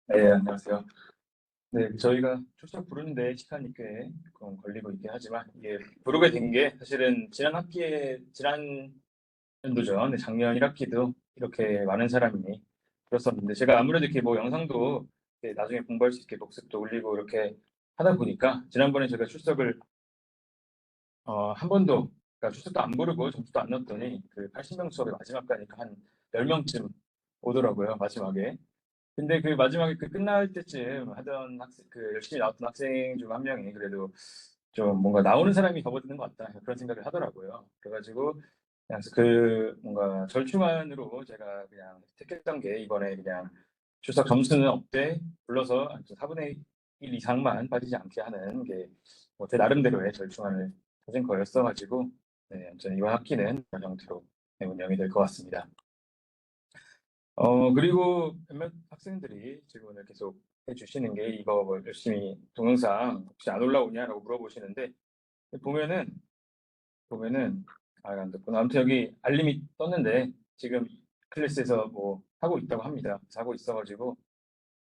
네, 안녕하세요. 네, 저희가 출석 부르는데 시간이 꽤 걸리고 있긴 하지만 이게 부르게 된 게 사실은 지난 연도죠. 네, 작년 1학기도 이렇게 많은 사람이 들었었는데 제가 아무래도 이렇게 뭐 영상도 이렇게 나중에 공부할 수 있게 녹습도 올리고 이렇게 하다 보니까 지난번에 제가 출석을 한 번도 그러니까 출석도 안 부르고 점수도 안 넣었더니 그 80명 수업의 마지막 가니까 한 10명쯤 오더라고요, 마지막에. 근데 그 마지막에 그 끝날 때쯤 하던 열심히 나왔던 학생 중 한 명이 그래도 좀 뭔가 나오는 사람이 접어드는 것 같다 그런 생각을 하더라고요. 그래가지고 그냥 그 뭔가 절충안으로 제가 그냥 택했던 게 이번에 그냥 출석 점수는 없대 불러서 4분의 1 이상만 빠지지 않게 하는 게 뭐 제 나름대로의 절충안을 찾은 거였어가지고 네, 아무튼 이번 학기는 그런 형태로 네, 운영이 될 것 같습니다. 그리고 몇몇 학생들이 질문을 계속 해주시는 게 이거 뭐 열심히 동영상 혹시 안 올라오냐라고 물어보시는데 보면은 보면은 안 됐구나. 아무튼 여기 알림이 떴는데 지금 클래스에서 뭐 하고 있다고 합니다. 그래서 하고 있어가지고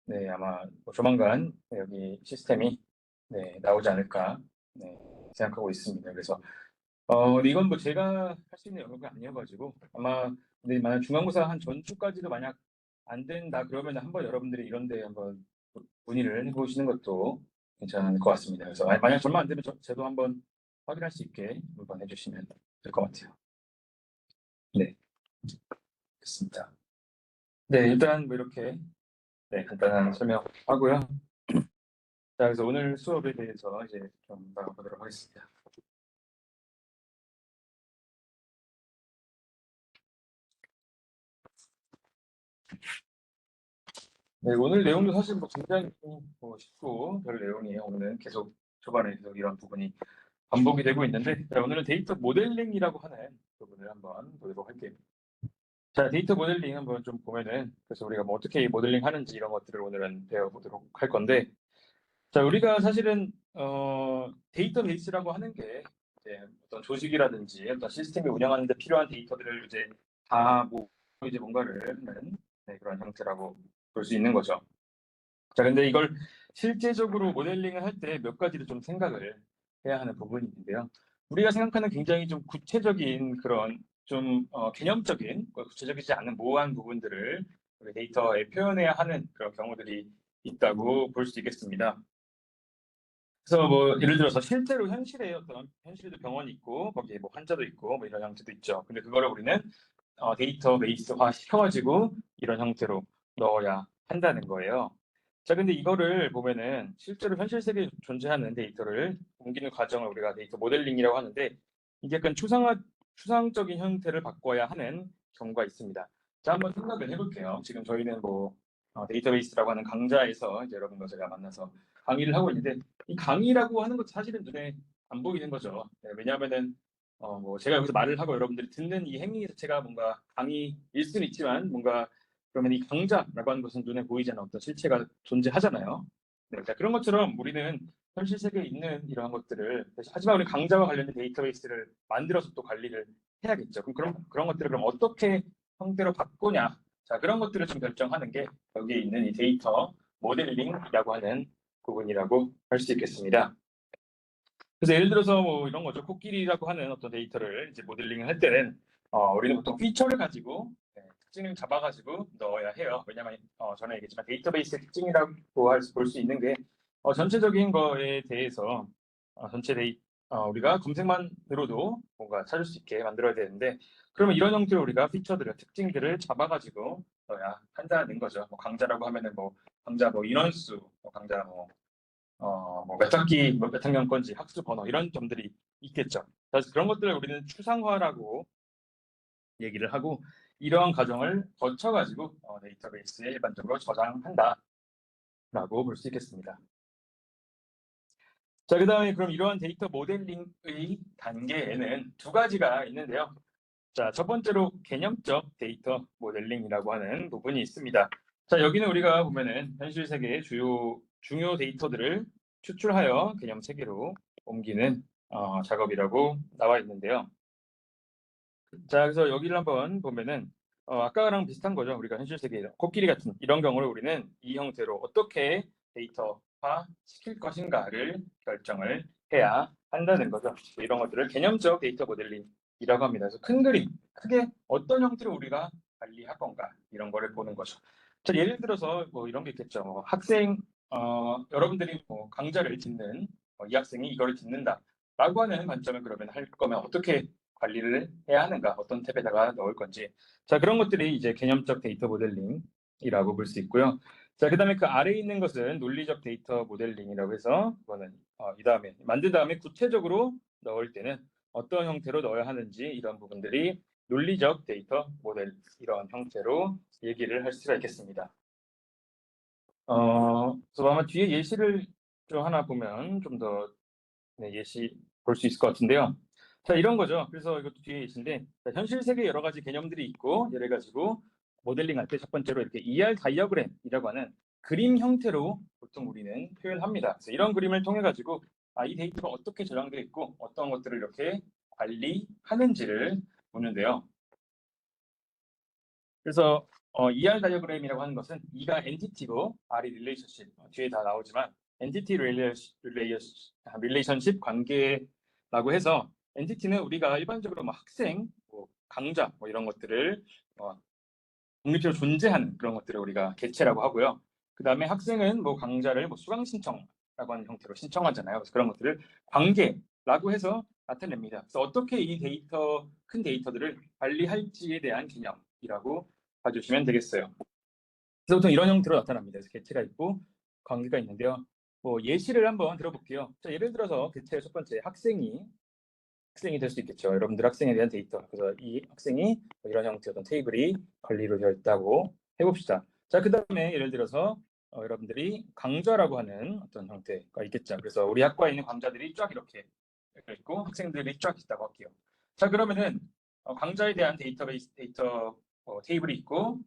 네 아마 뭐 조만간 여기 시스템이 네 나오지 않을까 네 생각하고 있습니다. 그래서 근데 이건 뭐 제가 할 수 있는 영역이 아니어가지고 아마 근데 만약 중간고사 한 전주까지도 만약 안 된다 그러면 한번 여러분들이 이런데 한번 문의를 해보시는 것도 괜찮을 것 같습니다. 그래서 만약 정말 안 되면 저도 한번 확인할 수 있게 한번 해주시면 될 것 같아요. 네, 됐습니다. 네, 일단 뭐 이렇게 네, 간단한 설명하고요. 자, 그래서 오늘 수업에 대해서 이제 좀 나가보도록 하겠습니다. 네, 오늘 내용도 사실 뭐 굉장히 뭐 쉽고 별 내용이에요. 오늘은 계속 초반에 계속 이런 부분이 반복이 되고 있는데 자, 오늘은 데이터 모델링이라고 하는 부분을 한번 보도록 할게요. 자, 데이터 모델링 한번 좀 보면은 그래서 우리가 뭐 어떻게 모델링 하는지 이런 것들을 오늘은 배워보도록 할 건데 자, 우리가 사실은 데이터베이스라고 하는 게 이제 어떤 조직이라든지 어떤 시스템이 운영하는 데 필요한 데이터들을 이제 다 모으고 이제 뭔가를 하는 네, 그런 형태라고 볼 수 있는 거죠. 자, 근데 이걸 실제적으로 모델링을 할 때 몇 가지를 좀 생각을 해야 하는 부분이 있는데요. 우리가 생각하는 굉장히 좀 구체적인 그런 좀 개념적인 구체적이지 않은 모호한 부분들을 우리 데이터에 표현해야 하는 그런 경우들이 있다고 볼 수 있겠습니다. 그래서 뭐 예를 들어서 실제로 현실에 어떤 현실에도 병원이 있고 거기에 뭐 환자도 있고 뭐 이런 형태도 있죠. 근데 그거를 우리는 데이터베이스화 시켜가지고 이런 형태로 넣어야 한다는 거예요. 자, 근데 이거를 보면은 실제로 현실 세계에 존재하는 데이터를 옮기는 과정을 우리가 데이터 모델링이라고 하는데 이게 약간 추상적인 형태를 바꿔야 하는 경우가 있습니다. 자, 한번 생각을 해볼게요. 지금 저희는 뭐 데이터베이스라고 하는 강좌에서 이제 여러분과 제가 만나서 강의를 하고 있는데 이 강의라고 하는 것도 사실은 눈에 안 보이는 거죠. 네, 왜냐하면은 뭐 제가 여기서 말을 하고 여러분들이 듣는 이 행위 자체가 뭔가 강의일 수는 있지만 뭔가 그러면 이 강좌라고 하는 것은 눈에 보이지 않는 어떤 실체가 존재하잖아요. 네, 자, 그런 것처럼 우리는 현실 세계에 있는 이러한 것들을 하지만 우리 강좌와 관련된 데이터베이스를 만들어서 또 관리를 해야겠죠. 그럼 그런 것들을 그럼 어떻게 형태로 바꾸냐? 자, 그런 것들을 좀 결정하는 게 여기에 있는 이 데이터 모델링이라고 하는 부분이라고 할 수 있겠습니다. 그래서 예를 들어서 뭐 이런 거죠. 코끼리라고 하는 어떤 데이터를 이제 모델링을 할 때는 우리는 보통 피처를 가지고 네, 특징을 잡아가지고 넣어야 해요. 왜냐하면 전에 얘기했지만 데이터베이스의 특징이라고 볼 수 있는 게 전체적인 거에 대해서 우리가 검색만으로도 뭔가 찾을 수 있게 만들어야 되는데 그러면 이런 형태로 우리가 피처들을 특징들을 잡아가지고 넣어야 한다는 거죠. 뭐 강좌라고 하면은 뭐 강좌 뭐 인원수, 뭐 강좌 뭐몇 학기, 뭐몇 학년 건지, 학습 번호 이런 점들이 있겠죠. 그래서 그런 것들을 우리는 추상화라고 얘기를 하고 이러한 과정을 거쳐가지고 데이터베이스에 일반적으로 저장한다라고 볼 수 있겠습니다. 자, 그 다음에 그럼 이러한 데이터 모델링의 단계에는 두 가지가 있는데요. 자, 첫 번째로 개념적 데이터 모델링이라고 하는 부분이 있습니다. 자, 여기는 우리가 보면은 현실 세계의 중요 데이터들을 추출하여 개념 체계로 옮기는 작업이라고 나와 있는데요. 자, 그래서 여기를 한번 보면은 아까랑 비슷한 거죠. 우리가 현실 세계 코끼리 같은 이런 경우를 우리는 이 형태로 어떻게 데이터화 시킬 것인가를 결정을 해야 한다는 거죠. 이런 것들을 개념적 데이터 모델링이라고 합니다. 그래서 큰 그림, 크게 어떤 형태로 우리가 관리할 건가 이런 거를 보는 거죠. 자, 예를 들어서 뭐 이런 게 있겠죠. 뭐 학생 여러분들이 뭐 강좌를 듣는 이 학생이 이거를 듣는다라고 하는 관점을 그러면 할 거면 어떻게 관리를 해야 하는가, 어떤 탭에다가 넣을 건지. 자, 그런 것들이 이제 개념적 데이터 모델링이라고 볼 수 있고요. 자, 그다음에 그 아래에 있는 것은 논리적 데이터 모델링이라고 해서 그거는 이 다음에 만든 다음에 구체적으로 넣을 때는 어떤 형태로 넣어야 하는지 이런 부분들이 논리적 데이터 모델 이런 형태로 얘기를 할 수가 있겠습니다. 그래서 아마 뒤에 예시를 좀 하나 보면 좀 더 예시 볼 수 있을 것 같은데요. 자, 이런 거죠. 그래서 이것도 뒤에 예시인데, 자, 현실 세계 여러 가지 개념들이 있고, 예를 가지고 모델링 할 때 첫 번째로 이렇게 ER 다이어그램이라고 하는 그림 형태로 보통 우리는 표현합니다. 그래서 이런 그림을 통해 가지고 이 데이터가 어떻게 저장되어 있고 어떤 것들을 이렇게 관리하는지를 보는데요. 그래서 ER 다이어그램이라고 하는 것은 E가 엔티티고 R이 릴레이션십, 뒤에 다 나오지만 엔티티 릴레이션십 관계라고 해서 엔티티는 우리가 일반적으로 뭐 학생, 뭐 강좌 뭐 이런 것들을 독립적으로 존재하는 그런 것들을 우리가 개체라고 하고요. 그 다음에 학생은 뭐 강좌를 뭐 수강 신청라고 하는 형태로 신청하잖아요. 그래서 그런 것들을 관계라고 해서 나타냅니다. 그래서 어떻게 이 큰 데이터들을 관리할지에 대한 개념이라고 봐주시면 되겠어요. 그래서 보통 이런 형태로 나타납니다. 그래서 개체가 있고 관계가 있는데요. 뭐 예시를 한번 들어볼게요. 자, 예를 들어서 개체의 첫 번째 학생이 될 수 있겠죠. 여러분들 학생에 대한 데이터. 그래서 이 학생이 이런 형태의 어떤 테이블이 관리로 되어 있다고 해봅시다. 자, 그 다음에 예를 들어서 여러분들이 강좌라고 하는 어떤 형태가 있겠죠. 그래서 우리 학과에 있는 강좌들이 쫙 이렇게 있고 학생들이 쫙 있다고 할게요. 자, 그러면은 강좌에 대한 데이터 테이블이 있고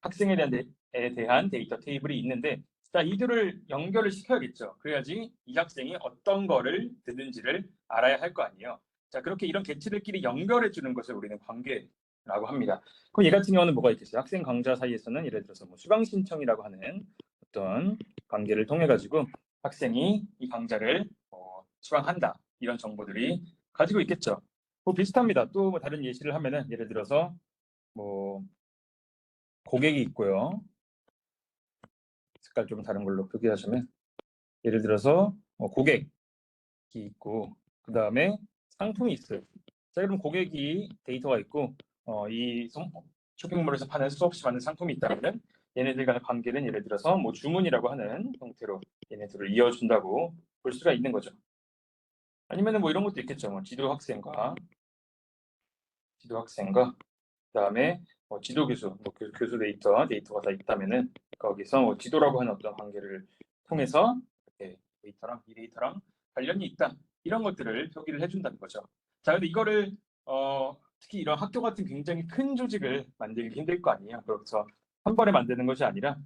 학생에 대한 데이터 테이블이 있는데, 자, 이들을 연결을 시켜야겠죠. 그래야지 이 학생이 어떤 거를 듣는지를 알아야 할 거 아니에요. 자, 그렇게 이런 개체들끼리 연결해 주는 것을 우리는 관계라고 합니다. 그럼 얘 같은 경우는 뭐가 있겠어요? 학생 강좌 사이에서는 예를 들어서 뭐 수강 신청이라고 하는 어떤 관계를 통해 가지고 학생이 이 강좌를 수강한다 이런 정보들이 가지고 있겠죠. 뭐 비슷합니다. 또 뭐 다른 예시를 하면은 예를 들어서 뭐 고객이 있고요. 색깔 좀 다른 걸로 표기하시면 예를 들어서 고객이 있고 그 다음에 상품이 있어요. 자, 그럼 고객이 데이터가 있고 이 쇼핑몰에서 파는 수없이 많은 상품이 있다면 얘네들 간의 관계는 예를 들어서 뭐 주문이라고 하는 형태로 얘네들을 이어준다고 볼 수가 있는 거죠. 아니면은 뭐 이런 것도 있겠죠. 뭐 지도 학생과 그다음에 지도 교수, 교수 데이터가 다 있다면은 거기서 지도라고 하는 어떤 관계를 통해서 이렇게 이 데이터랑 관련이 있다 이런 것들을 표기를 해준다는 거죠. 자, 근데 이거를 특히 이런 학교 같은 굉장히 큰 조직을 만들기 힘들 거 아니에요. 그래서 한 번에 만드는 것이 아니라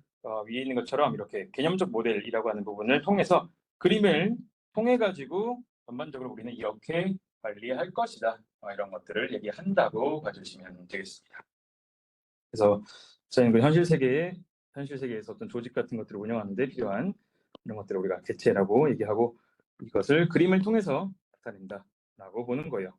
위에 있는 것처럼 이렇게 개념적 모델이라고 하는 부분을 통해서 그림을 통해 가지고 전반적으로 우리는 이렇게 관리할 것이다. 이런 것들을 얘기한다고 봐주시면 되겠습니다. 그래서 저희는 그 현실 세계에서 어떤 조직 같은 것들을 운영하는데 필요한 이런 것들을 우리가 개체라고 얘기하고 이것을 그림을 통해서 나타낸다라고 보는 거예요.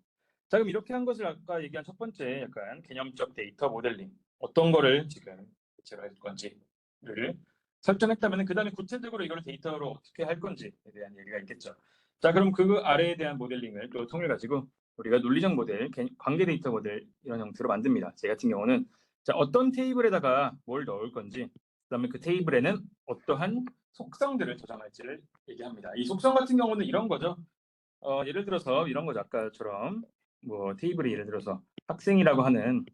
자, 그럼 이렇게 한 것을 아까 얘기한 첫 번째 약간 개념적 데이터 모델링 어떤 거를 지금 개체로 할 건지를 설정했다면 그 다음에 구체적으로 이걸 데이터로 어떻게 할 건지에 대한 얘기가 있겠죠. 자, 그럼 그 아래에 대한 모델링을 또 통해 가지고 우리가 논리적 모델, 관계 데이터 모델 이런 형태로 만듭니다. 제 같은 경우는 자, 어떤 테이블에다가 뭘 넣을 건지, 그다음에 그 테이블에는 어떠한 속성들을 저장할지를 얘기합니다. 이 속성 같은 경우는 이런 거죠. 예를 들어서 이런 거죠. 아까처럼 뭐 테이블이 예를 들어서 학생이라고 하는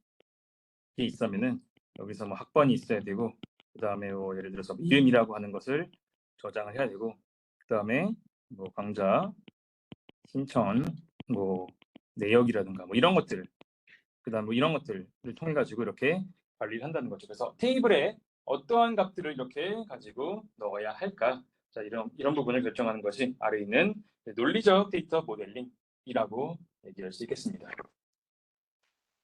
게 있으면은 여기서 뭐 학번이 있어야 되고, 그다음에 뭐 예를 들어서 이름이라고 하는 것을 저장을 해야 되고, 그다음에 뭐 강좌 신청 뭐 내역이라든가 뭐 이런 것들, 그다음 뭐 이런 것들을 통해 가지고 이렇게 관리를 한다는 거죠. 그래서 테이블에 어떠한 값들을 이렇게 가지고 넣어야 할까? 자, 이런 부분을 결정하는 것이 아래에 있는 논리적 데이터 모델링이라고 얘기할 수 있겠습니다.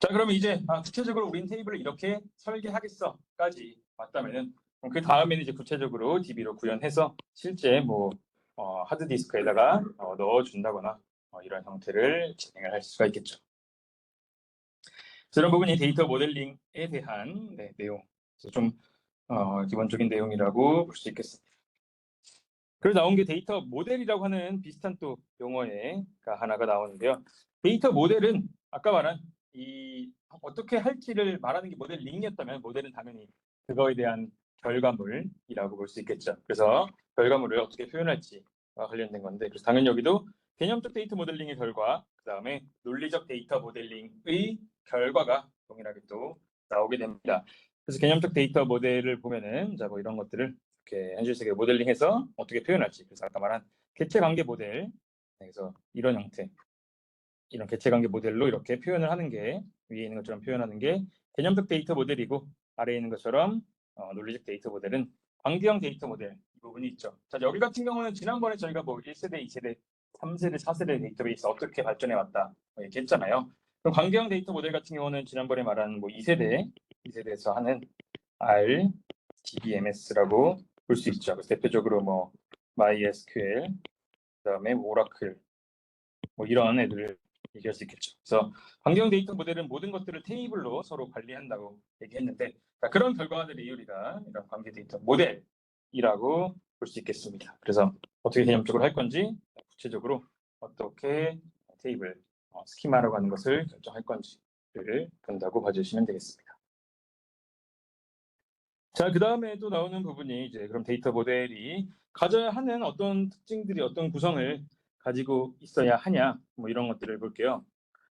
자, 그러면 이제 구체적으로 우린 테이블을 이렇게 설계하겠어까지 왔다면은 그럼 그 다음에는 이제 구체적으로 DB로 구현해서 실제 뭐 하드디스크에다가 넣어준다거나 이런 형태를 진행을 할 수가 있겠죠. 이런 부분이 데이터 모델링에 대한 내용, 좀 기본적인 내용이라고 볼 수 있겠습니다. 그래서 나온 게 데이터 모델이라고 하는 비슷한 또 용어가 하나가 나오는데요. 데이터 모델은 아까 말한 이 어떻게 할지를 말하는 게 모델링이었다면 모델은 당연히 그거에 대한 결과물이라고 볼 수 있겠죠. 그래서 결과물을 어떻게 표현할지와 관련된 건데, 그래서 당연히 여기도 개념적 데이터 모델링의 결과, 그 다음에 논리적 데이터 모델링의 결과가 동일하게 또 나오게 됩니다. 그래서 개념적 데이터 모델을 보면은 자, 뭐 이런 것들을 이렇게 현실세계 모델링해서 어떻게 표현할지, 그래서 아까 말한 개체관계 모델, 그래서 이런 형태, 이런 개체관계 모델로 이렇게 표현을 하는 게, 위에 있는 것처럼 표현하는 게 개념적 데이터 모델이고, 아래에 있는 것처럼 논리적 데이터 모델은 관계형 데이터 모델 이 부분이 있죠. 자, 여기 같은 경우는 지난번에 저희가 뭐 1세대, 2세대, 3세대, 4세대 데이터베이스 어떻게 발전해 왔다 얘기했잖아요. 그럼 관계형 데이터 모델 같은 경우는 지난번에 말한 뭐 2세대에서 하는 RDBMS라고 볼 수 있죠. 그래서 대표적으로 뭐 MySQL, 그다음에 오라클, 뭐 이런 애들을 얘기할 수 있겠죠. 그래서 관계형 데이터 모델은 모든 것들을 테이블로 서로 관리한다고 얘기했는데, 그런 결과들이 우리가 이런 관계 데이터 모델이라고 볼 수 있겠습니다. 그래서 어떻게 개념적으로 할 건지, 구체적으로 어떻게 테이블 스키마라고 하는 것을 결정할 건지를 본다고 봐주시면 되겠습니다. 자, 그 다음에 또 나오는 부분이 이제 그럼 데이터 모델이 가져야 하는 어떤 특징들이, 어떤 구성을 가지고 있어야 하냐, 뭐 이런 것들을 볼게요.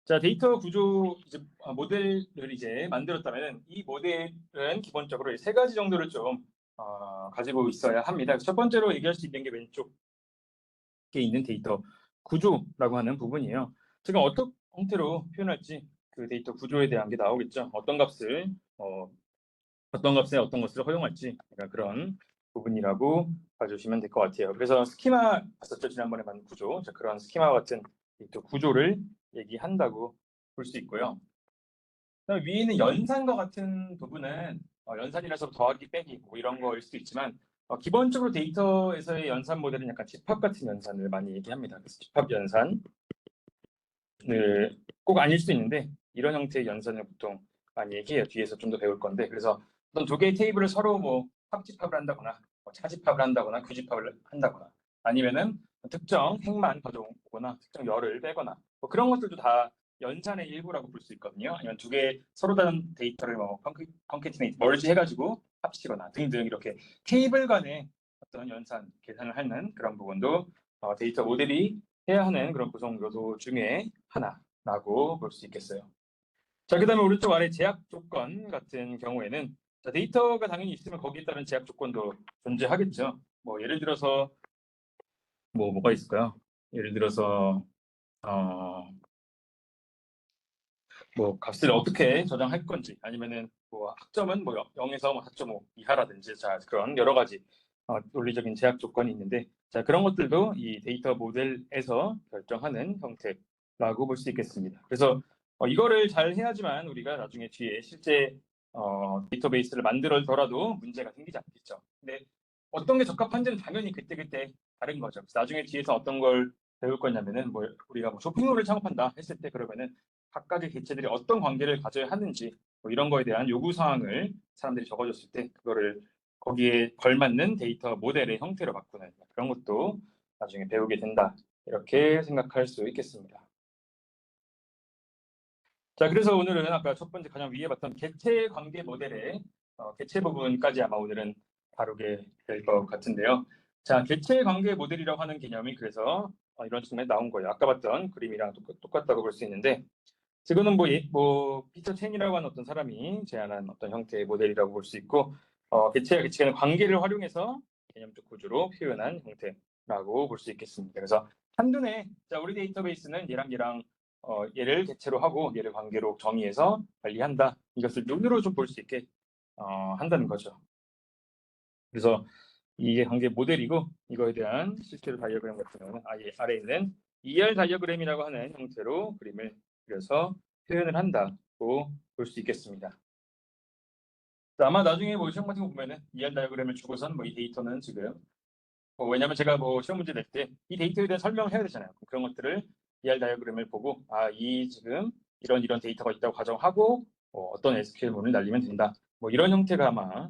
자, 데이터 구조 이제 모델을 이제 만들었다면 이 모델은 기본적으로 세 가지 정도를 좀 가지고 있어야 합니다. 첫 번째로 얘기할 수 있는 게 왼쪽에 있는 데이터 구조라고 하는 부분이에요. 제가 어떤 형태로 표현할지 그 데이터 구조에 대한 게 나오겠죠. 어떤 값에 어떤 것을 허용할지, 그런 부분이라고 봐주시면 될 것 같아요. 그래서 스키마 봤었죠, 지난번에 만든 구조. 자, 그런 스키마 같은 데이터 구조를 얘기한다고 볼 수 있고요. 그다음에 위에 있는 연산과 같은 부분은 연산이라서 더하기 빼기 뭐 이런 거일 수도 있지만, 기본적으로 데이터에서의 연산 모델은 약간 집합 같은 연산을 많이 얘기합니다. 그래서 집합 연산을 꼭 아닐 수도 있는데 이런 형태의 연산을 보통 많이 얘기해요. 뒤에서 좀 더 배울 건데, 그래서 어떤 두 개의 테이블을 서로 뭐 합집합을 한다거나 차집합을 한다거나 규집합을 한다거나, 아니면은 특정 행만 가져오거나 특정 열을 빼거나, 뭐 그런 것들도 다 연산의 일부라고 볼 수 있거든요. 아니면 두 개의 서로 다른 데이터를 뭐 컨캐티네이트, 머지 해가지고 합치거나 등등, 이렇게 테이블 간의 어떤 연산 계산을 하는 그런 부분도 데이터 모델이 해야 하는 그런 구성 요소 중에 하나라고 볼 수 있겠어요. 자, 그 다음에 오른쪽 아래 제약 조건 같은 경우에는, 자, 데이터가 당연히 있으면 거기에 따른 제약 조건도 존재하겠죠. 뭐 예를 들어서 뭐가 있을까요? 예를 들어서 뭐 값을 어떻게 저장할 건지, 아니면은 뭐 학점은 뭐 0에서 4.5 이하라든지, 자, 그런 여러 가지 논리적인 제약 조건이 있는데, 자, 그런 것들도 이 데이터 모델에서 결정하는 형태라고 볼 수 있겠습니다. 그래서 이거를 잘 해야지만 우리가 나중에 뒤에 실제 데이터베이스를 만들더라도 문제가 생기지 않겠죠. 근데 어떤 게 적합한지는 당연히 그때그때 다른 거죠. 그래서 나중에 뒤에서 어떤 걸 배울 거냐면은, 뭐 우리가 뭐 쇼핑몰을 창업한다 했을 때, 그러면은 각각의 개체들이 어떤 관계를 가져야 하는지, 뭐 이런 거에 대한 요구 사항을 사람들이 적어줬을 때 그거를 거기에 걸맞는 데이터 모델의 형태로 바꾸는 그런 것도 나중에 배우게 된다, 이렇게 생각할 수 있겠습니다. 자, 그래서 오늘은 아까 첫 번째 가장 위에 봤던 개체 관계 모델의 개체 부분까지 아마 오늘은 다루게 될 것 같은데요. 자, 개체 관계 모델이라고 하는 개념이 그래서 이런 측면에 나온 거예요. 아까 봤던 그림이랑 똑같다고 볼 수 있는데, 지금은 뭐 피터 첸이라고 하는 어떤 사람이 제안한 어떤 형태의 모델이라고 볼 수 있고, 개체와 개체간의 관계를 활용해서 개념적 구조로 표현한 형태라고 볼 수 있겠습니다. 그래서 한눈에 자, 우리 데이터베이스는 얘랑 얘를 개체로 하고 얘를 관계로 정의해서 관리한다, 이것을 눈으로 좀 볼 수 있게 한다는 거죠. 그래서 이게 관계 모델이고, 이거에 대한 실제로 다이어그램 같은 경우는 아래에 있는 ER 다이어그램이라고 하는 형태로 그림을 그려서 표현을 한다, 볼 수 있겠습니다. 아마 나중에 뭐 시험 같은 거 보면은 ER 다이어그램을 주고선 뭐 이 데이터는 지금 왜냐면 제가 뭐 시험 문제 낼 때 이 데이터에 대한 설명을 해야 되잖아요. 그런 것들을 ER 다이어그램을 보고 이 지금 이런 데이터가 있다고 가정하고 어떤 SQL문을 날리면 된다. 뭐 이런 형태가 아마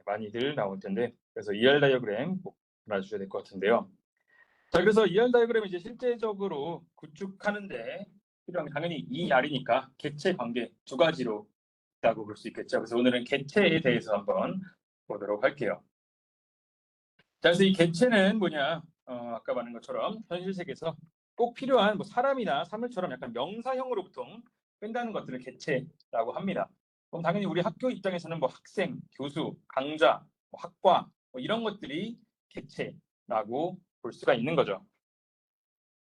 많이들 나올 텐데 그래서 ER 다이어그램 꼭 알아주셔야 될 것 같은데요. 자, 그래서 ER 다이어그램을 이제 실제적으로 구축하는데 필요한 게 당연히 ER이니까 객체 관계 두 가지로 있다고 볼 수 있겠죠. 그래서 오늘은 객체에 대해서 한번 보도록 할게요. 자, 그래서 이 객체는 뭐냐? 아까 말한 것처럼 현실 세계에서 꼭 필요한 뭐 사람이나 사물처럼 약간 명사형으로 보통 뺀다는 것들을 객체라고 합니다. 그럼 당연히 우리 학교 입장에서는 뭐 학생, 교수, 강좌, 뭐 학과 뭐 이런 것들이 객체라고 볼 수가 있는 거죠.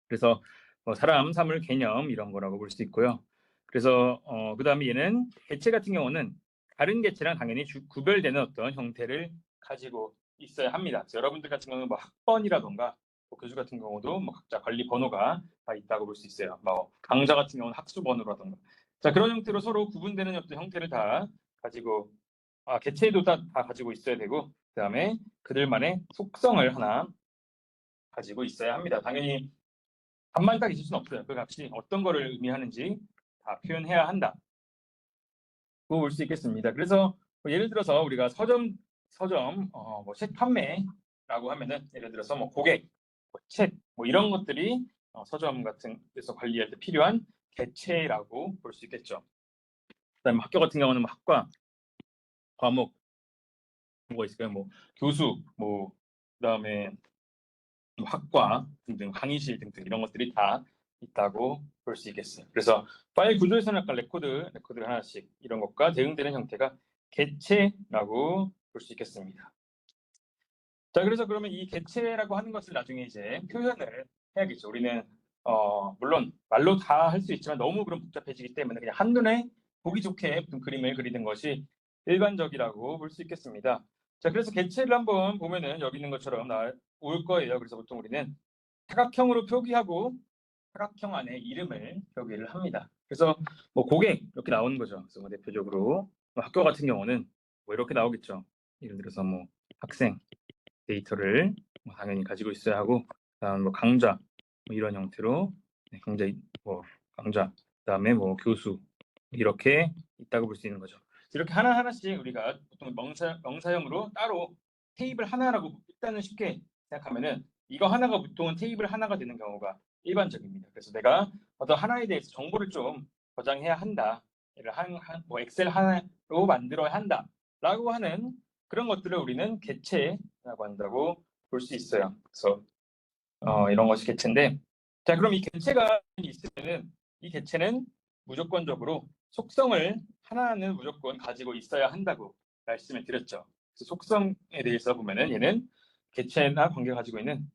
그래서 뭐 사람, 사물, 개념 이런 거라고 볼 수 있고요. 그래서 그다음에 얘는 객체 같은 경우는 다른 객체랑 당연히 구별되는 어떤 형태를 가지고 있어야 합니다. 그래서 여러분들 같은 경우는 뭐 학번이라던가 뭐 교수 같은 경우도 뭐 각자 관리 번호가 다 있다고 볼 수 있어요. 뭐 강좌 같은 경우는 학수 번호라던가. 자, 그런 형태로 서로 구분되는 어떤 형태를 다 가지고 객체도 다 가지고 있어야 되고 그다음에 그들만의 속성을 하나 가지고 있어야 합니다. 당연히 답만 딱 있을 수는 없어요. 그 값이 어떤 거를 의미하는지 다 표현해야 한다. 그거 볼 수 있겠습니다. 그래서 뭐 예를 들어서 우리가 서점 뭐 책 판매라고 하면은 예를 들어서 뭐 고객, 뭐 책, 뭐 이런 것들이 서점 같은 데서 관리할 때 필요한 객체라고 볼 수 있겠죠. 그다음에 학교 같은 경우는 뭐 학과, 과목 뭐가 있을까요? 뭐 교수, 뭐 그다음에 뭐 학과 등등 강의실 등등 이런 것들이 다 있다고 볼 수 있겠어요. 그래서 파일 구조에서는 약간 레코드를 하나씩 이런 것과 대응되는 형태가 객체라고 볼 수 있겠습니다. 자, 그래서 그러면 이 객체라고 하는 것을 나중에 이제 표현을 해야겠죠. 우리는 물론 말로 다 할 수 있지만 너무 그럼 복잡해지기 때문에 그냥 한눈에 보기 좋게 그림을 그리는 것이 일반적이라고 볼 수 있겠습니다. 자, 그래서 객체를 한번 보면은 여기 있는 것처럼 나올 거예요. 그래서 보통 우리는 사각형으로 표기하고 사각형 안에 이름을 표기를 합니다. 그래서 뭐 고객 이렇게 나오는 거죠. 그래서 뭐 대표적으로 뭐 학교 같은 경우는 뭐 이렇게 나오겠죠. 예를 들어서 뭐 학생 데이터를 뭐 당연히 가지고 있어야 하고, 그다음 뭐 강좌 뭐 이런 형태로 뭐 강좌, 그다음에 뭐 교수 이렇게 있다고 볼 수 있는 거죠. 이렇게 하나하나씩 우리가 보통 명사형으로 따로 테이블 하나라고 일단은 쉽게 생각하면은 이거 하나가 보통은 테이블 하나가 되는 경우가 일반적입니다. 그래서 내가 어떤 하나에 대해서 정보를 좀 저장해야 한다. 뭐 엑셀 하나로 만들어야 한다라고 하는 그런 것들을 우리는 객체라고 한다고 볼 수 있어요. 그래서 이런 것이 객체인데, 자, 그럼 이 객체가 있으면은 이 객체는 무조건적으로 속성을 하나는 무조건 가지고 있어야 한다고 말씀을 드렸죠. 그래서 속성에 대해서 보면은 얘는 객체나 관계가 가지고 있는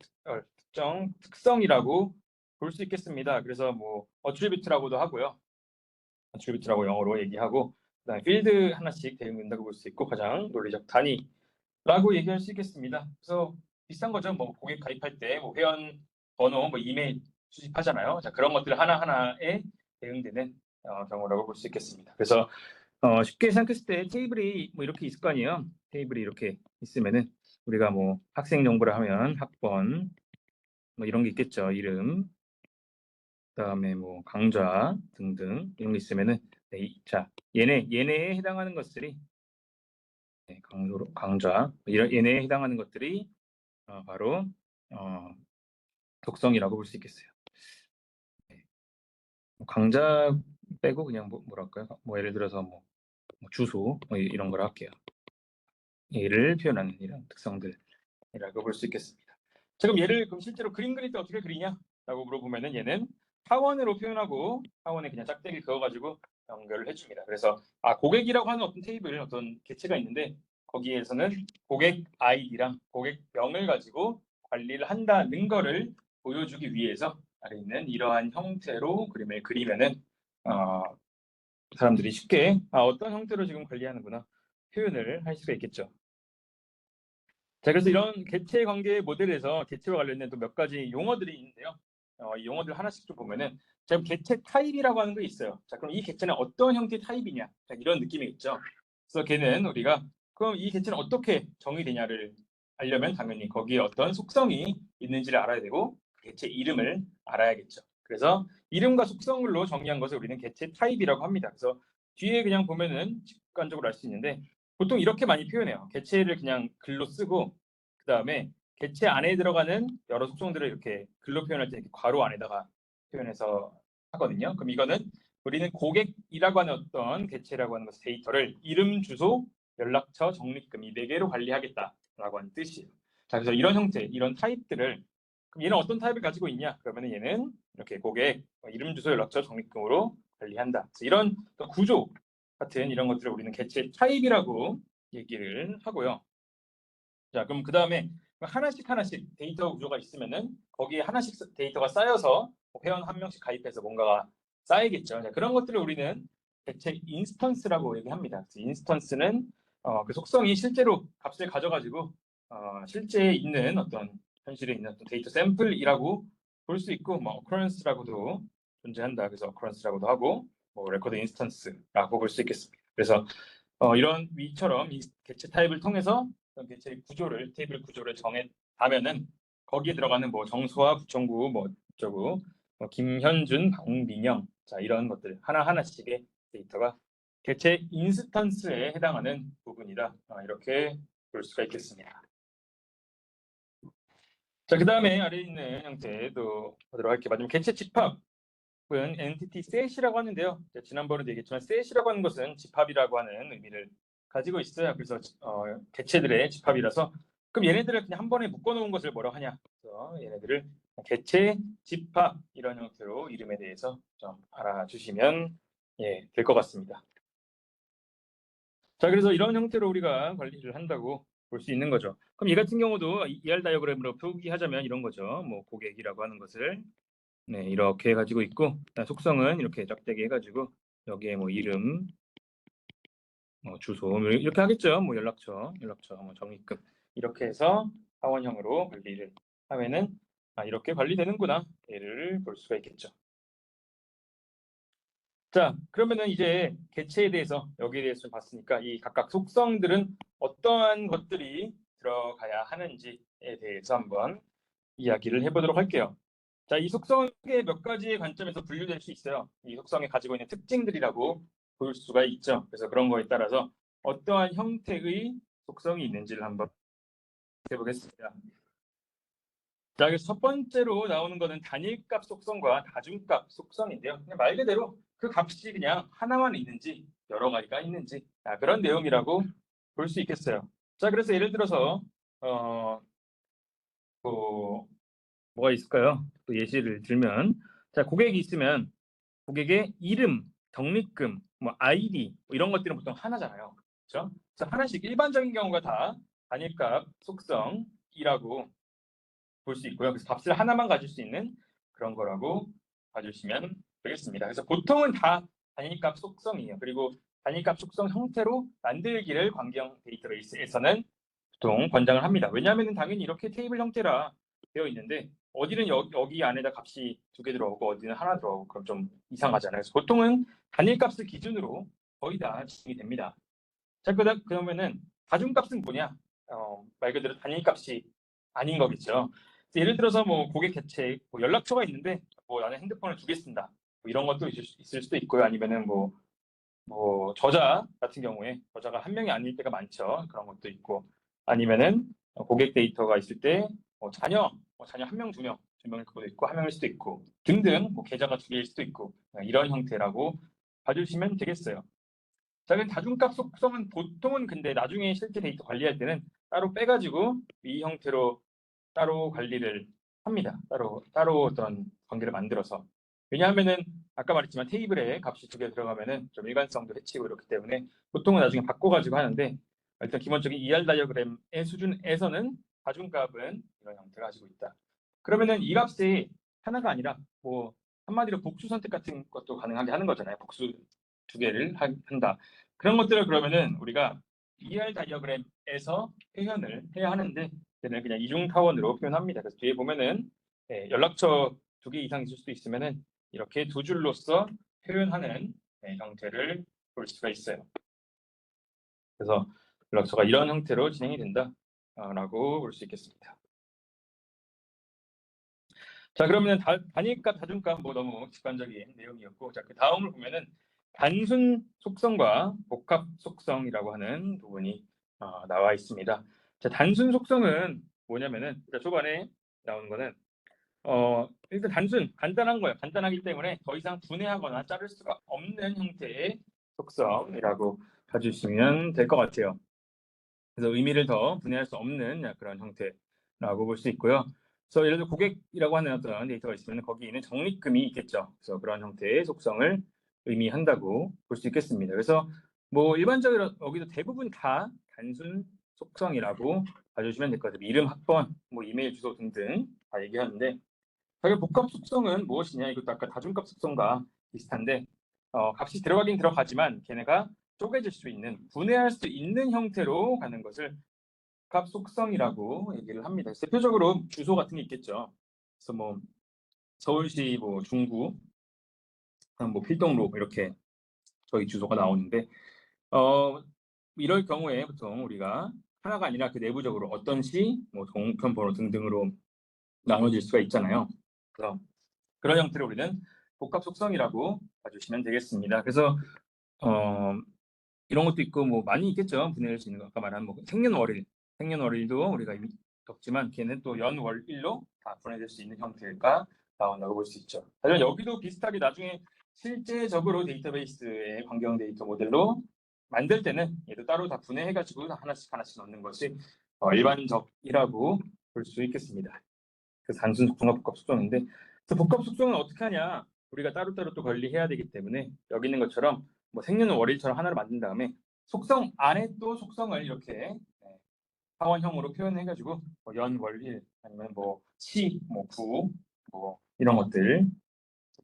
특정 특성이라고 볼 수 있겠습니다. 그래서 뭐 어트리뷰트라고도 하고요. 어트리뷰트라고 영어로 얘기하고, 그다음에 필드 하나씩 대응된다고 볼 수 있고, 가장 논리적 단위라고 얘기할 수 있겠습니다. 그래서 비슷한 거죠. 뭐 고객 가입할 때 뭐 회원 번호, 뭐 이메일 수집하잖아요. 자, 그런 것들 하나하나에 대응되는 경우라고 볼 수 있겠습니다. 그래서 쉽게 생각했을 때 테이블이 뭐 이렇게 있을 거 아니에요. 테이블이 이렇게 있으면은 우리가 뭐 학생 정보를 하면 학번 뭐 이런 게 있겠죠. 이름, 그다음에 뭐 강좌 등등 이런 게 있으면은 자, 얘네에 해당하는 것들이 강좌 얘네에 해당하는 것들이 바로 독성이라고 볼 수 있겠어요. 강좌 빼고 그냥 뭐랄까요? 뭐 예를 들어서 뭐 주소 뭐 이런 걸 할게요. 얘를 표현하는 이런 특성들이라고 볼 수 있겠습니다. 자, 그럼 얘를 그럼 실제로 그림 그릴 때 어떻게 그리냐라고 물어보면은 얘는 하원으로 표현하고 하원에 그냥 짝대기 그어가지고 연결을 해줍니다. 그래서 고객이라고 하는 어떤 테이블 어떤 객체가 있는데 거기에서는 고객 아이디랑 고객명을 가지고 관리를 한다는 거를 보여주기 위해서 아래 있는 이러한 형태로 그림을 그리면은 사람들이 쉽게 어떤 형태로 지금 관리하는구나 표현을 할 수가 있겠죠. 자, 그래서 이런 객체 관계 모델에서 객체와 관련된 또 몇 가지 용어들이 있는데요. 이 용어들 하나씩 좀 보면은 자, 개체 타입이라고 하는 게 있어요. 자, 그럼 이 개체는 어떤 형태의 타입이냐? 자, 이런 느낌이겠죠. 그래서 걔는 우리가 그럼 이 개체는 어떻게 정의되냐를 알려면 당연히 거기에 어떤 속성이 있는지를 알아야 되고 그 개체 이름을 알아야겠죠. 그래서 이름과 속성으로 정의한 것을 우리는 개체 타입이라고 합니다. 그래서 뒤에 그냥 보면은 직관적으로 알 수 있는데 보통 이렇게 많이 표현해요. 개체를 그냥 글로 쓰고 그 다음에 개체 안에 들어가는 여러 속성들을 이렇게 글로 표현할 때 이렇게 괄호 안에다가 표현해서 하거든요. 그럼 이거는 우리는 고객이라고 하는 어떤 개체라고 하는 것의 데이터를 이름, 주소, 연락처, 적립금 이 네 개로 관리하겠다라고 하는 뜻이에요. 자, 그래서 이런 형태, 이런 타입들을 그럼 얘는 어떤 타입을 가지고 있냐? 그러면 얘는 이렇게 고객, 이름, 주소, 연락처, 적립금으로 관리한다. 그래서 이런 구조 같은 이런 것들을 우리는 개체 타입이라고 얘기를 하고요. 자, 그럼 그 다음에 하나씩 데이터 구조가 있으면은 거기에 하나씩 데이터가 쌓여서 회원 한 명씩 가입해서 뭔가가 쌓이겠죠. 자, 그런 것들을 우리는 대체 인스턴스라고 얘기합니다. 그래서 인스턴스는 그 속성이 실제로 값을 가져가지고 실제 있는 어떤 현실에 있는 어떤 데이터 샘플이라고 볼 수 있고 뭐 occurrence라고도 존재한다. 그래서 occurrence라고도 하고 뭐 record instance라고 볼 수 있겠습니다. 그래서 이런 위처럼 이 개체 타입을 통해서 개체 구조를 테이블 구조를 정해가면은 거기에 들어가는 뭐 정수화, 부청구, 뭐 어쩌고, 뭐 김현준, 박민영, 자 이런 것들 하나 하나씩의 데이터가 개체 인스턴스에 해당하는 부분이다. 이렇게 볼 수가 있겠습니다. 자, 그 다음에 아래에 있는 형태도 보도록 할게요. 마지막 개체 집합은 entity set이라고 하는데요. 지난번에도 얘기했지만 set이라고 하는 것은 집합이라고 하는 의미를 가지고 있어요. 그래서 개체들의 집합이라서 그럼 얘네들을 그냥 한 번에 묶어놓은 것을 뭐라고 하냐? 그래서 얘네들을 개체 집합 이런 형태로 이름에 대해서 좀 알아주시면 될 것 같습니다. 자, 그래서 이런 형태로 우리가 관리를 한다고 볼 수 있는 거죠. 그럼 얘 같은 경우도 ER 다이어그램으로 표기하자면 이런 거죠. 뭐 고객이라고 하는 것을 이렇게 해가지고 있고 속성은 이렇게 짝대기 해가지고 여기에 뭐 이름, 뭐 주소 이렇게 하겠죠. 뭐 연락처, 뭐 적립금 이렇게 해서 하원형으로 관리를 하면은 이렇게 관리되는구나 얘를 볼 수가 있겠죠. 자, 그러면은 이제 개체에 대해서 여기에 대해서 봤으니까 이 각각 속성들은 어떠한 것들이 들어가야 하는지에 대해서 한번 이야기를 해보도록 할게요. 자, 이 속성은 크게 몇 가지의 관점에서 분류될 수 있어요. 이 속성이 가지고 있는 특징들이라고 볼 수가 있죠. 그래서 그런 거에 따라서 어떠한 형태의 속성이 있는지를 한번 해보겠습니다. 자, 그래서 첫 번째로 나오는 거는 단일값 속성과 다중값 속성인데요. 그냥 말 그대로 그 값이 그냥 하나만 있는지 여러 가지가 있는지 그런 내용이라고 볼 수 있겠어요. 자, 그래서 예를 들어서 뭐가 있을까요? 또 예시를 들면 자, 고객이 있으면 고객의 이름, 적립금, 뭐 아이디 뭐 이런 것들은 보통 하나잖아요. 그렇죠? 그래서 하나씩 일반적인 경우가 다 단일값 속성이라고 볼 수 있고요. 그래서 값을 하나만 가질 수 있는 그런 거라고 봐주시면 되겠습니다. 그래서 보통은 다 단일값 속성이에요. 그리고 단일값 속성 형태로 만들기를 광경 데이터베이스에서는 보통 권장을 합니다. 왜냐하면 당연히 이렇게 테이블 형태라 되어 있는데 어디는 여기 안에다 값이 두 개 들어오고 어디는 하나 들어오고 그럼 좀 이상하잖아요. 그래서 보통은 단일값을 기준으로 거의 다 지정이 됩니다. 자, 그러면은 다중값은 뭐냐? 말 그대로 단일값이 아닌 거겠죠. 예를 들어서 뭐 고객 개체, 뭐 연락처가 있는데 뭐 나는 핸드폰을 두 개 쓴다. 뭐 이런 것도 있을 수도 있고요. 아니면은 뭐 저자 같은 경우에 저자가 한 명이 아닐 때가 많죠. 그런 것도 있고 아니면은 고객 데이터가 있을 때 자녀 한 명, 두 명일 수도 있고 한 명일 수도 있고 등등 뭐 계좌가 두 개일 수도 있고 이런 형태라고 봐주시면 되겠어요. 자, 그럼 다중값 속성은 보통은 근데 나중에 실제 데이터 관리할 때는 따로 빼가지고 이 형태로 따로 관리를 합니다. 따로 어떤 관계를 만들어서. 왜냐하면은 아까 말했지만 테이블에 값이 두 개 들어가면은 좀 일관성도 해치고 이렇기 때문에 보통은 나중에 바꿔가지고 하는데 일단 기본적인 ER 다이어그램의 수준에서는 다중값은 이런 형태를 가지고 있다. 그러면은 이 값이 하나가 아니라 뭐 한마디로 복수 선택 같은 것도 가능하게 하는 거잖아요. 복수 두 개를 한다. 그런 것들을 그러면은 우리가 ER 다이어그램에서 표현을 해야 하는데 얘는 그냥 이중 타원으로 표현합니다. 그래서 뒤에 보면은 연락처 두 개 이상 있을 수도 있으면은 이렇게 두 줄로서 표현하는 형태를 볼 수가 있어요. 그래서 연락처가 이런 형태로 진행이 된다라고 볼 수 있겠습니다. 자, 그러면 단위값, 다중값 뭐 너무 직관적인 내용이었고, 자, 그 다음을 보면은 단순 속성과 복합 속성이라고 하는 부분이 나와 있습니다. 자, 단순 속성은 뭐냐면은 초반에 나오는 거는 일단 간단한 거예요. 간단하기 때문에 더 이상 분해하거나 자를 수가 없는 형태의 속성이라고 봐주시면 될 것 같아요. 그래서 의미를 더 분해할 수 없는 그런 형태라고 볼 수 있고요. 그래서 예를 들어 고객이라고 하는 어떤 데이터가 있으면 거기 있는 적립금이 있겠죠. 그래서 그런 형태의 속성을 의미한다고 볼 수 있겠습니다. 그래서 뭐 일반적으로 여기도 대부분 다 단순 속성이라고 봐주시면 될 것 같아요. 이름, 학번, 뭐 이메일 주소 등등 다 얘기하는데, 자기 복합 속성은 무엇이냐? 이것도 아까 다중값 속성과 비슷한데 값이 들어가긴 들어가지만 걔네가 쪼개질 수 있는, 분해할 수 있는 형태로 가는 것을 복합 속성이라고 얘기를 합니다. 대표적으로 주소 같은 게 있겠죠. 그래서 뭐 서울시 뭐 중구 뭐 필동로 이렇게 저희 주소가 나오는데 이럴 경우에 보통 우리가 하나가 아니라 그 내부적으로 어떤 시, 뭐 동편 번호 등등으로 나눠질 수가 있잖아요. 그래서 그런 형태를 우리는 복합 속성이라고 봐주시면 되겠습니다. 그래서 이런 것도 있고 뭐 많이 있겠죠. 분해할 수 있는 거. 아까 말한 뭐 생년월일도 우리가 이미 적지만 걔는 또 연월일로 다 분해될 수 있는 형태가 나온다고 볼 수 있죠. 하지만 여기도 비슷하게 나중에 실제적으로 데이터베이스의 환경 데이터 모델로 만들 때는 얘도 따로 다 분해해가지고 하나씩 넣는 것이 일반적이라고 볼 수 있겠습니다. 그 단순 속성과 복합 속성인데, 그 복합 속성은 어떻게 하냐? 우리가 따로따로 또 관리해야 되기 때문에 여기 있는 것처럼 뭐 생년월일처럼 하나를 만든 다음에 속성 안에 또 속성을 이렇게 하원형으로 표현해가지고 뭐 연월일 아니면 뭐 시, 뭐 구, 뭐 이런 것들,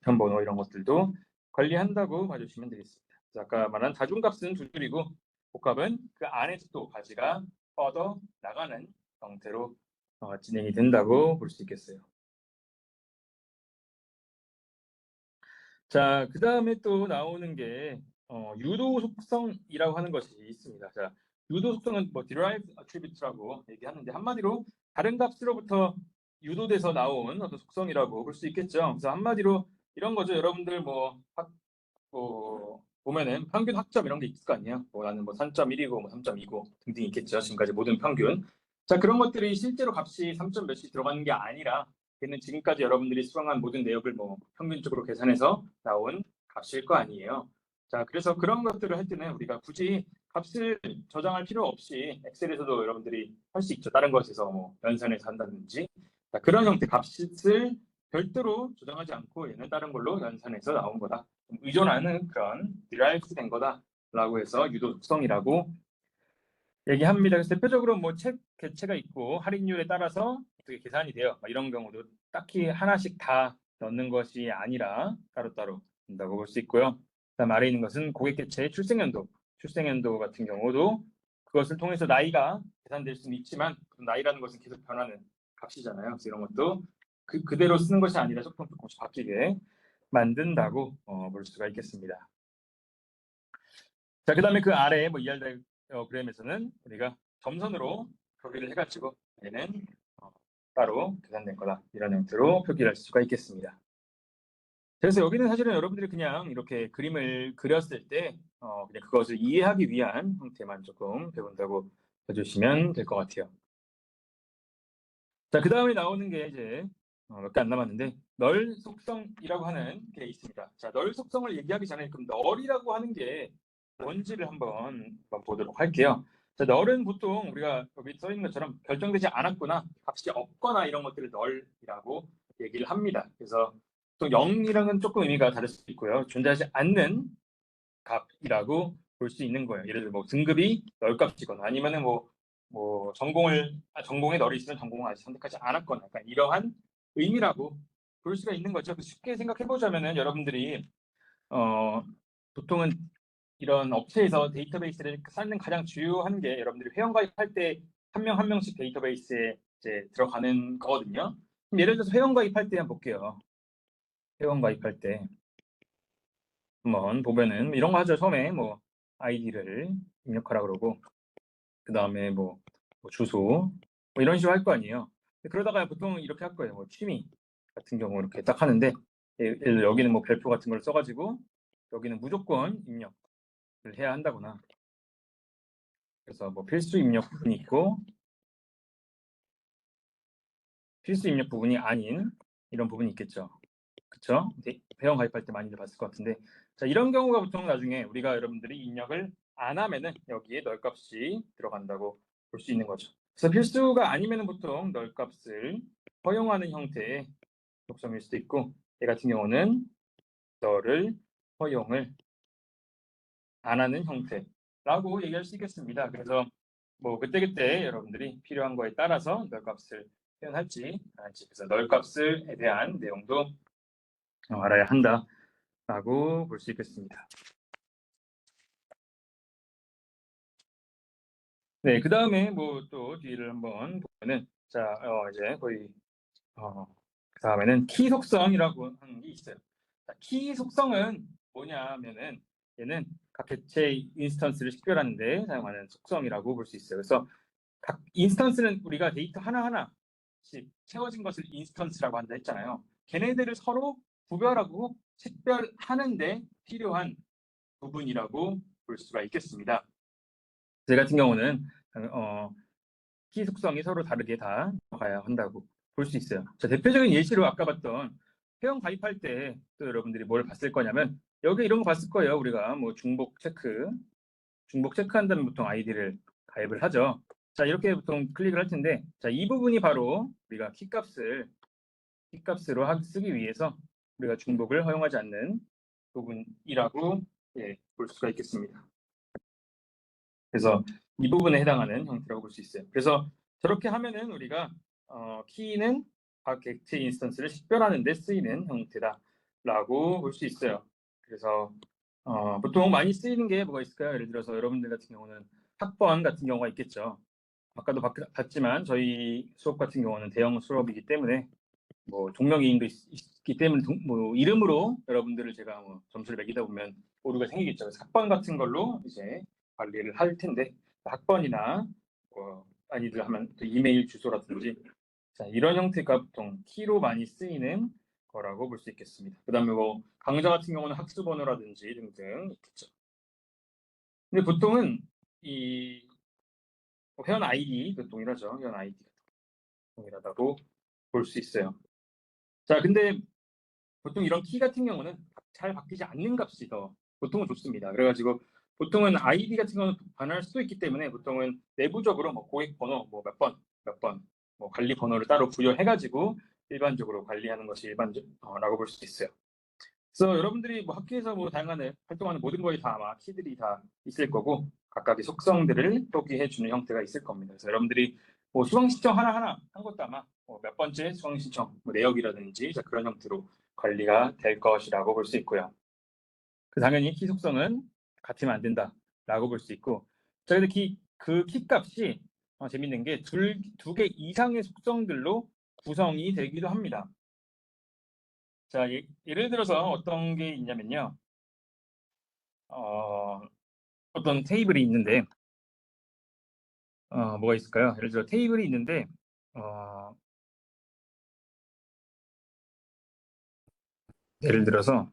편번호 이런 것들도 관리한다고 봐주시면 되겠습니다. 그래서 아까 말한 다중값은 두 줄이고 복합은 그 안에서 또 가지가 뻗어 나가는 형태로 진행이 된다고 볼 수 있겠어요. 자, 그 다음에 또 나오는 게 유도 속성이라고 하는 것이 있습니다. 자, 유도 속성은 뭐 derived attribute라고 얘기하는데 한마디로 다른 값으로부터 유도돼서 나온 어떤 속성이라고 볼 수 있겠죠. 그래서 한마디로 이런 거죠. 여러분들 뭐 보면은 평균 학점 이런 게 있을 거 아니에요. 뭐 나는 뭐 3.1이고 뭐 3.2고 등등 있겠죠. 지금까지 모든 평균. 자, 그런 것들이 실제로 값이 3점 몇이 들어가는 게 아니라 걔는 지금까지 여러분들이 수강한 모든 내역을 뭐 평균적으로 계산해서 나온 값일 거 아니에요. 자, 그래서 그런 것들을 할 때는 우리가 굳이 값을 저장할 필요 없이 엑셀에서도 여러분들이 할 수 있죠. 다른 것에서 뭐 연산해서 한다든지. 자, 그런 형태 값을 별도로 저장하지 않고 얘는 다른 걸로 연산해서 나온 거다. 의존하는 그런 derived 된 거다라고 해서 유도 속성이라고 얘기합니다. 그래서 대표적으로 뭐 책 개체가 있고 할인율에 따라서 어떻게 계산이 돼요. 이런 경우도 딱히 하나씩 다 넣는 것이 아니라 따로따로 된다고 볼 수 있고요. 그다음 아래 있는 것은 고객 개체의 출생연도 같은 경우도 그것을 통해서 나이가 계산될 수는 있지만 나이라는 것은 계속 변하는 값이잖아요. 그래서 이런 것도 그대로 쓰는 것이 아니라 조금씩 바뀌게 만든다고 볼 수가 있겠습니다. 자, 그 다음에 그 아래 뭐 ER 다이어그램에서는 우리가 점선으로 표기를 해가지고 얘는 따로 계산된 거다 이런 형태로 표기를 할 수가 있겠습니다. 그래서 여기는 사실은 여러분들이 그냥 이렇게 그림을 그렸을 때 그냥 그것을 이해하기 위한 형태만 조금 배운다고 봐주시면 될 것 같아요. 자, 그 다음에 나오는 게 이제 몇 개 안 남았는데 널 속성이라고 하는 게 있습니다. 자, 널 속성을 얘기하기 전에 그럼 널이라고 하는 게 뭔지를 한번 보도록 할게요. 자, 널은 보통 우리가 여기 써 있는 것처럼 결정되지 않았거나 값이 없거나 이런 것들을 널이라고 얘기를 합니다. 그래서 또 0이랑은 조금 의미가 다를 수도 있고요. 존재하지 않는 값이라고 볼 수 있는 거예요. 예를 들어 뭐 등급이 널값이거나 아니면은 뭐 전공에 널이 있으면 전공을 아직 선택하지 않았거나 약간 이러한 의미라고 볼 수가 있는 거죠. 쉽게 생각해 보자면은 여러분들이 보통은 이런 업체에서 데이터베이스를 쌓는 가장 주요한 게 여러분들이 회원가입할 때 한 명 한 명씩 데이터베이스에 이제 들어가는 거거든요. 그럼 예를 들어서 회원가입할 때 한번 볼게요. 회원 가입할 때 한번 보면은 이런 거 하죠. 처음에 뭐 아이디를 입력하라 그러고 그 다음에 뭐 주소 뭐 이런 식으로 할 거 아니에요. 그러다가 보통 이렇게 할 거예요. 뭐 취미 같은 경우 이렇게 딱 하는데 예를 들어 여기는 뭐 별표 같은 걸 써가지고 여기는 무조건 입력을 해야 한다거나 그래서 뭐 필수 입력 부분이 있고 필수 입력 부분이 아닌 이런 부분이 있겠죠. 그쵸? 회원 가입할 때 많이들 봤을 것 같은데 자 이런 경우가 보통 나중에 우리가 여러분들이 입력을 안 하면은 여기에 널값이 들어간다고 볼 수 있는 거죠. 그래서 필수가 아니면은 보통 널값을 허용하는 형태의 속성일 수도 있고 얘 같은 경우는 너를 허용을 안 하는 형태라고 얘기할 수 있겠습니다. 그래서 뭐 그때그때 여러분들이 필요한 거에 따라서 널값을 표현할지 그래서 널값에 대한 내용도 알아야 한다라고 볼 수 있겠습니다. 네, 그 다음에 뭐 또 뒤를 한번 보면은 자 이제 거의 그 다음에는 키 속성이라고 하는 게 있어요. 자, 키 속성은 뭐냐면은 얘는 각 객체 인스턴스를 식별하는데 사용하는 속성이라고 볼 수 있어요. 그래서 각 인스턴스는 우리가 데이터 하나하나씩 채워진 것을 인스턴스라고 한다 했잖아요. 걔네들을 서로 구별하고 식별하는데 필요한 부분이라고 볼 수가 있겠습니다. 제 같은 경우는 키 속성이 서로 다르게 다 가야 한다고 볼 수 있어요. 자, 대표적인 예시로 아까 봤던 회원 가입할 때 또 여러분들이 뭘 봤을 거냐면 여기 이런 거 봤을 거예요. 우리가 뭐 중복 체크한다면 보통 아이디를 가입을 하죠. 자, 이렇게 보통 클릭을 할 텐데 자, 이 부분이 바로 우리가 키값으로 쓰기 위해서 우리가 중복을 허용하지 않는 부분이라고 볼 수가 있겠습니다. 그래서 이 부분에 해당하는 형태라고 볼 수 있어요. 그래서 저렇게 하면은 우리가 키는 각 객체 인스턴스를 식별하는 데 쓰이는 형태다라고 볼 수 있어요. 그래서 보통 많이 쓰이는 게 뭐가 있을까요? 예를 들어서 여러분들 같은 경우는 학번 같은 경우가 있겠죠. 아까도 봤지만 저희 수업 같은 경우는 대형 수업이기 때문에 뭐 종명이인도 있기 때문에 뭐 이름으로 여러분들을 제가 뭐 점수를 매기다 보면 오류가 생기겠죠. 그래서 학번 같은 걸로 이제 관리를 할 텐데 학번이나 아니들 하면 또 이메일 주소라든지 자, 이런 형태가 보통 키로 많이 쓰이는 거라고 볼 수 있겠습니다. 그다음에 뭐 강좌 같은 경우는 학수 번호라든지 등등 있겠죠. 근데 보통은 이 회원 아이디 그 동일하죠. 회원 아이디가 동일하다고 볼 수 있어요. 자, 근데 보통 이런 키 같은 경우는 잘 바뀌지 않는 값이 더 보통은 좋습니다. 그래가지고 보통은 아이디 같은 경우는 변할 수도 있기 때문에 보통은 내부적으로 뭐 고객 번호 뭐 몇 번 뭐 관리 번호를 따로 부여해가지고 일반적으로 관리하는 것이 일반적라고 볼 수 있어요. 그래서 여러분들이 뭐 학교에서 뭐 다양한 활동하는 모든 거에 다 아마 키들이 다 있을 거고 각각의 속성들을 표기해 주는 형태가 있을 겁니다. 그래서 여러분들이 뭐 수강 신청 하나하나 한 것도 아마 뭐몇 번째 수강 신청 뭐 내역이라든지 그런 형태로 관리가 될 것이라고 볼 수 있고요. 당연히 키 속성은 같으면 안 된다라고 볼 수 있고 자, 근데 그 키 값이 재밌는 게 두 개 이상의 속성들로 구성이 되기도 합니다. 자, 예를 들어서 어떤 게 있냐면요. 어떤 테이블이 있는데 뭐가 있을까요? 예를 들어 테이블이 있는데 예를 들어서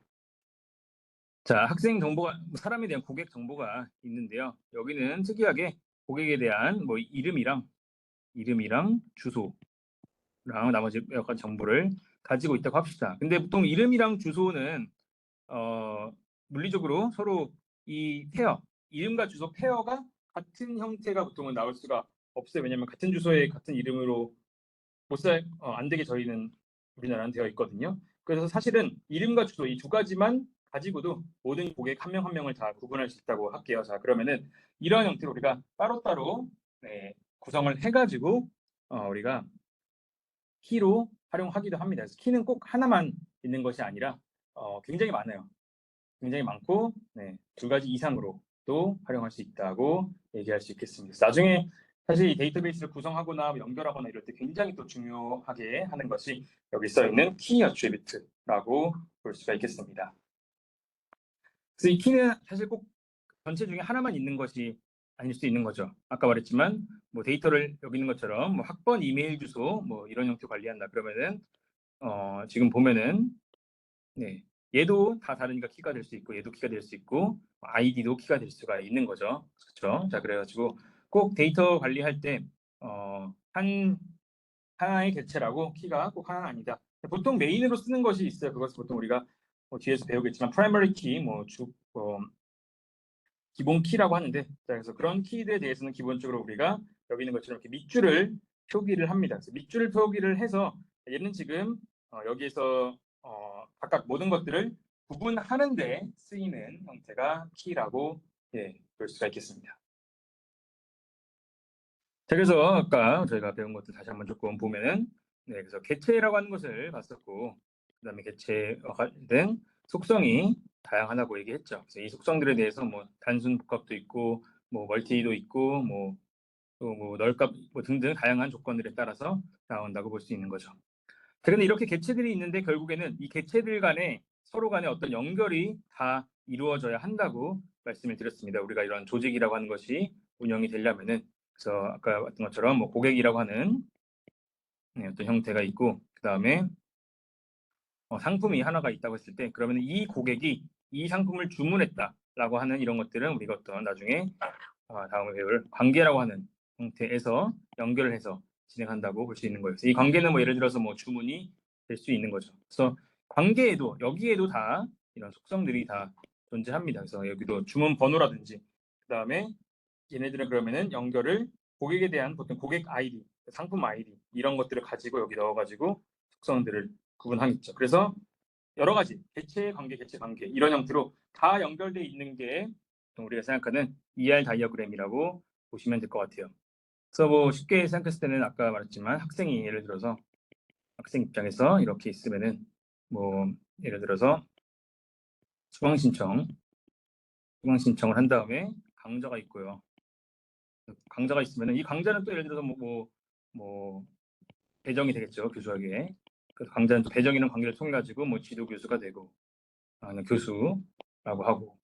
자, 학생 정보가 사람에 대한 고객 정보가 있는데요. 여기는 특이하게 고객에 대한 뭐 이름이랑 주소랑 나머지 약간 정보를 가지고 있다고 합시다. 근데 보통 이름이랑 주소는 물리적으로 서로 이 이름과 주소 페어가 같은 형태가 보통은 나올 수가 없어요. 왜냐하면 같은 주소에 같은 이름으로 안 되게 저희는 우리나라는 되어 있거든요. 그래서 사실은 이름과 주소 이 두 가지만 가지고도 모든 고객 한 명 한 명을 다 구분할 수 있다고 할게요. 자, 그러면은 이런 형태로 우리가 따로따로 구성을 해가지고 우리가 키로 활용하기도 합니다. 그래서 키는 꼭 하나만 있는 것이 아니라 굉장히 많아요. 굉장히 많고 두 가지 이상으로도 활용할 수 있다고 얘기할 수 있겠습니다. 나중에 사실 이 데이터베이스를 구성하거나 연결하거나 이럴 때 굉장히 또 중요하게 하는 것이 여기 써 있는 키 어트리뷰트라고 볼 수가 있겠습니다. 그래서 이 키는 사실 꼭 전체 중에 하나만 있는 것이 아닐 수 있는 거죠. 아까 말했지만 뭐 데이터를 여기 있는 것처럼 뭐 학번, 이메일 주소 뭐 이런 형태 관리한다. 그러면은 지금 보면은 네, 얘도 다 다르니까 키가 될 수 있고 얘도 키가 될 수 있고 아이디도 키가 될 수가 있는 거죠. 그렇죠? 자, 그래가지고 꼭 데이터 관리할 때 하나의 객체라고 키가 꼭 하나는 아니다. 보통 메인으로 쓰는 것이 있어요. 그것을 보통 우리가 뒤에서 배우겠지만 primary key, 기본 키라고 하는데, 자, 그래서 그런 키들에 대해서는 기본적으로 우리가 여기 있는 것처럼 이렇게 밑줄을 표기를 합니다. 그래서 밑줄을 표기를 해서 얘는 지금 여기에서 각각 모든 것들을 구분하는데 쓰이는 형태가 키라고 볼 수가 있겠습니다. 자, 그래서 아까 저희가 배운 것들 다시 한번 조금 보면은 그래서 객체라고 하는 것을 봤었고 그다음에 객체와 관련된 속성이 다양하다고 얘기했죠. 그래서 이 속성들에 대해서 뭐 단순 복합도 있고 뭐 멀티도 있고 뭐 또 뭐 널값 뭐 등등 다양한 조건들에 따라서 나온다고 볼 수 있는 거죠. 그런데 이렇게 객체들이 있는데 결국에는 이 객체들 간에 서로 간에 어떤 연결이 다 이루어져야 한다고 말씀을 드렸습니다. 우리가 이런 조직이라고 하는 것이 운영이 되려면은 그래서 아까 봤던 것처럼 뭐 고객이라고 하는 어떤 형태가 있고 그 다음에 상품이 하나가 있다고 했을 때 그러면 이 고객이 이 상품을 주문했다라고 하는 이런 것들은 우리가 어떤 나중에 다음에 배울 관계라고 하는 형태에서 연결을 해서 진행한다고 볼 수 있는 거예요. 그래서 이 관계는 뭐 예를 들어서 뭐 주문이 될 수 있는 거죠. 그래서 관계에도 여기에도 다 이런 속성들이 다 존재합니다. 그래서 여기도 주문 번호라든지 그 다음에 얘네들은 그러면은 연결을 고객에 대한 보통 고객 아이디, 상품 아이디 이런 것들을 가지고 여기 넣어가지고 속성들을 구분하겠죠. 그래서 여러 가지 객체 관계, 객체 관계 이런 형태로 다 연결돼 있는 게 우리가 생각하는 ER 다이어그램이라고 보시면 될 것 같아요. 그래서 뭐 쉽게 생각했을 때는 아까 말했지만 학생이 예를 들어서 학생 입장에서 이렇게 있으면은 뭐 예를 들어서 수강 신청을 한 다음에 강좌가 있고요. 강좌가 있으면은 이 강좌는 또 예를 들어서 뭐 배정이 되겠죠, 교수에게. 그래서 강좌는 또 배정이라는 관계를 통해 가지고 뭐 지도 교수가 되고 아니면 교수라고 하고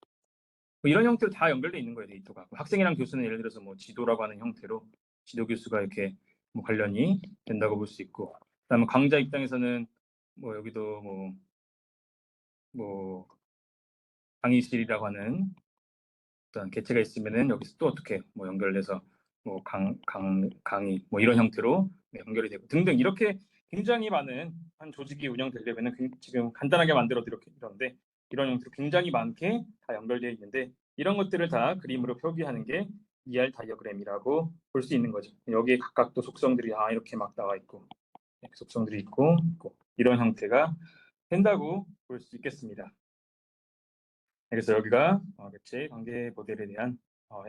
뭐 이런 형태로 다 연결돼 있는 거예요, 데이터가. 학생이랑 교수는 예를 들어서 뭐 지도라고 하는 형태로 지도 교수가 이렇게 뭐 관련이 된다고 볼 수 있고, 그다음에 강좌 입장에서는 뭐 여기도 뭐 강의실이라고 하는 어떤 개체가 있으면은 여기서 또 어떻게 뭐 연결돼서 뭐 강의 뭐 이런 형태로 연결이 되고 등등 이렇게 굉장히 많은 한 조직이 운영되려면은 지금 간단하게 만들어 드렸는데 이런 형태로 굉장히 많게 다 연결되어 있는데 이런 것들을 다 그림으로 표기하는 게 ER 다이어그램이라고 볼 수 있는 거죠. 여기에 각각 또 속성들이 이렇게 막 나와 있고 속성들이 있고 이런 형태가 된다고 볼 수 있겠습니다. 그래서 여기가 객체 관계 모델에 대한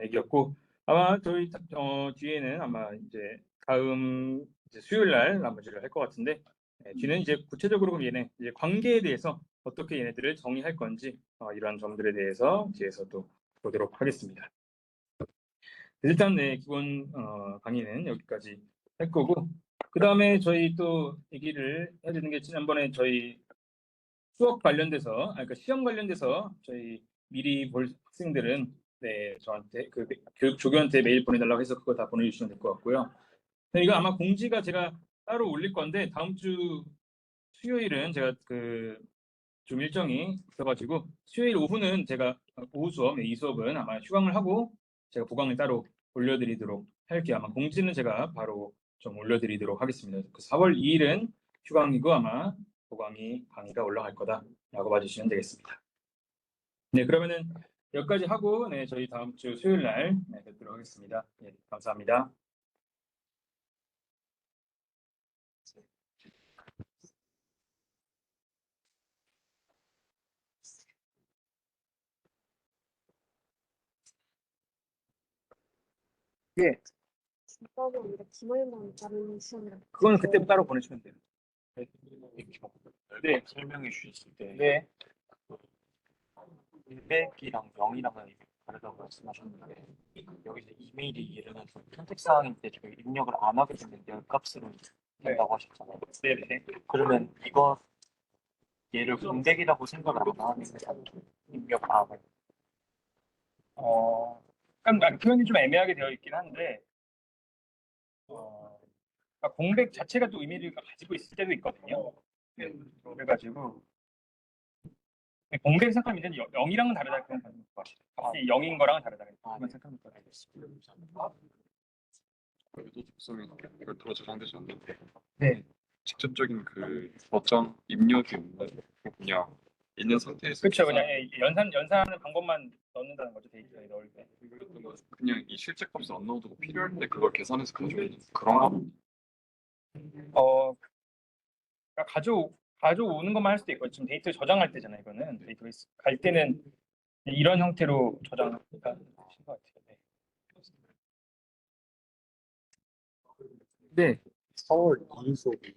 얘기였고 아마 저희 뒤에는 아마 이제 다음 이제 수요일 날 나머지를 할 것 같은데 뒤는 이제 구체적으로 얘네 이제 관계에 대해서 어떻게 얘네들을 정의할 건지 이러한 점들에 대해서 뒤에서 또 보도록 하겠습니다. 일단 기본 강의는 여기까지 할 거고 그 다음에 저희 또 얘기를 해야 되는 게 지난번에 저희 수업 관련돼서, 그러니까 시험 관련돼서 저희 미리 볼 학생들은 저한테 그 교육 조교한테 메일 보내달라고 해서 그거 다 보내주시면 될 것 같고요. 이거 아마 공지가 제가 따로 올릴 건데 다음 주 수요일은 제가 좀 일정이 있어가지고 수요일 오후는 제가 오후 수업, 이 수업은 아마 휴강을 하고 제가 보강을 따로 올려드리도록 할게요. 아마 공지는 제가 바로 좀 올려드리도록 하겠습니다. 4월 2일은 휴강이고 아마 강의가 올라갈 거다라고 봐주시면 되겠습니다. 네, 그러면은 여기까지 하고 저희 다음 주 수요일 날 뵙도록 하겠습니다. 감사합니다. 예, 따로 우리가 기말만 다루는 시험이라. 그거는 그때 따로 보내시면 돼요. 네, 설명해 주셨을 때 네. 100이랑 0이랑은 다르다고 말씀하셨는데 여기서 이메일이 예를 들어서 선택 사항일 때 저희 입력을 안 하게 되면 열 값으로 된다고 하셨잖아요. 네네. 그러면 이거 얘를 공백이라고 생각을 안 하는 입력 안 하고 약간 표현이 좀 애매하게 되어 있긴 한데, 그러니까 공백 자체가 또 의미를 가지고 있을 때도 있거든요. 네, 그래가지고 공백 생각하면 이제는 0이랑은 다르다 그런感것 같아요. 값이 0인 거랑은 다르다 그런 생각하면 것 같아요. 의도 속성이 별도로 저장되지 않는데 네, 직접적인 그 어떤 입력이 없는 그냥 있는 상태에서 그렇죠. 그냥 연산하는 방법만 넣는다는 거죠, 데이터에 넣을 때. 그랬던 거 그냥 이 실제 값을 안 넣어도 필요할 때 그걸 계산해서 가져오는 그런 거. 그러니까 가져오는 것만 할 수도 있고 지금 데이터 저장할 때잖아요. 이거는 데이터베이스 갈 때는 이런 형태로 저장하는 것 같아요. 네. 서울 이수업이